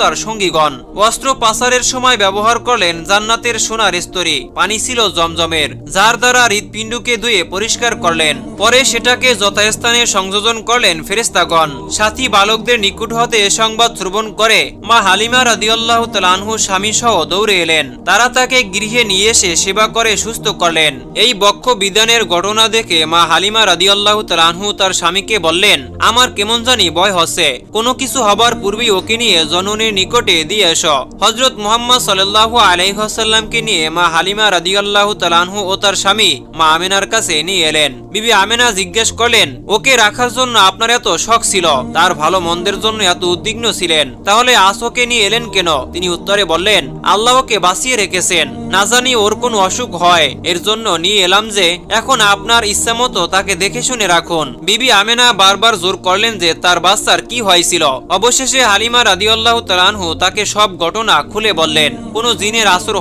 তার সঙ্গীগণ। অস্ত্র পাচারের সময় ব্যবহার করলেন জান্নাতের সোনার স্তরী, পানি ছিল জমজমের, যার দ্বারা হৃৎপিণ্ডকে ধুয়ে পরিষ্কার করলেন। পরে সেটাকে যথাস্থানে সংযোজন করলেন ফেরেশতাগণ। সাথী বালকদের নিকট হতে এ সংবাদ শ্রবণ করে মা হালিমা রাদিয়াল্লাহু তাআলা আনহু স্বামী সহ দৌড়ে এলেন। তারা তাকে গৃহে নিয়ে এসে সেবা করে সুস্থ করলেন। এই বক্ষ বিধানের ঘটনা দেখে মা হালিমা রাদিয়াল্লাহু তাআলা আনহু তার স্বামীকে বললেন, আমার কেমন জানি ভয় হচ্ছে, কোনো কিছু হবার পূর্বেই ওকে নিয়ে জননীর নিকটে দিয়ে এসো। হযরত মুহাম্মদ সাল্লাল্লাহু আলাইহি ওয়াসাল্লামকে নিয়ে মা হালিমা রাদিয়াল্লাহু তাআলা আনহু ও তার স্বামী মা আমেনার কাছে নিয়ে এলেন। বিবি আমেনা জিজ্ঞেস করলেন, ওকে রাখার জন্য আপনার এত শখ ছিল, তার ভালো মন্দের জন্য এত উদ্বিগ্ন ছিলেন, তাহলে আজ ওকে নিয়ে এলেন কেন? তিনি উত্তরে বললেন, আল্লাহ ওকে বাঁচিয়ে রেখেছেন, না জানি ওর কোনো অসুখ হয়, এর জন্য নিয়ে এলাম যে এখন আপনার ইচ্ছা মতো তাকে দেখে শুনে রাখুন। বিবি আমেনা বারবার জোর করলেন যে তার বাচ্চার কি হয়েছিল। অবশেষে হালিমা রাদিয়াল্লাহু তাআলা আনহু তাকে সব ঘটনা খুলে বললেন। কোনো জিনের আসর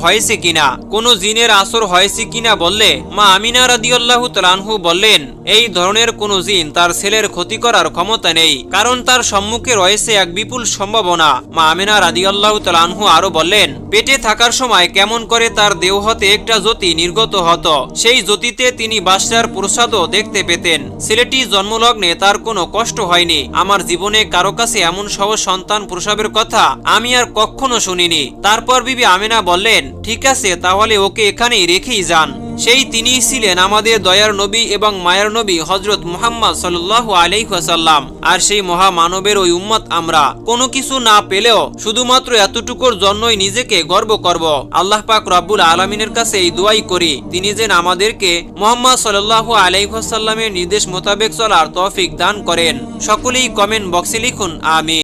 হয়েছে কিনা বললে মা আমিনা রাদিয়াল্লাহু তাআলা আনহু বললেন, এই ধরনের কোন জিন তার ছেলের ক্ষতি করার ক্ষমতা নেই, কারণ তার সম্মুখে রয়েছে এক বিপুল সম্ভাবনা। মা আমিনা রাদিয়াল্লাহু তাআলা আনহু আরো বললেন, পেটে থাকার সময় কেমন করে তার দেহ হতে একটা জ্যোতি নির্গত হতো, সেই জ্যোতিতে তিনি বাদশার প্রসাদও দেখতে পেতেন। ছেলেটি জন্মলগ্নে তার কোনো কষ্ট হয়নি। আমার জীবনে কারো কাছে এমন সহজ সন্তান প্রসবের কথা আমি আর কখনো শুনিনি। তারপর বিবি আমিনা বললেন, ঠিক আছে, তাহলে ওকে এখানেই রেখেই যান। সেই তিনিই ছিলেন আমাদের দয়ার নবী এবং মায়ের নবী হযরত মুহাম্মদ সাল্লাল্লাহু আলাইহি ওয়াসাল্লাম। আর সেই মহামানবের ওই উম্মত আমরা কোনো কিছু না পেলেও শুধুমাত্র এতটুকুর জন্যই নিজেকে গর্ব করব। আল্লাহ পাক রব্বুল আলামিনের কাছে এই দোয়াই করি, তিনি যেন আমাদেরকে মুহাম্মদ সাল্লাল্লাহু আলাইহি ওয়াসাল্লামের নির্দেশ মোতাবেক চলার তৌফিক দান করেন। সকলেই কমেন্ট বক্সে লিখুন আমিন।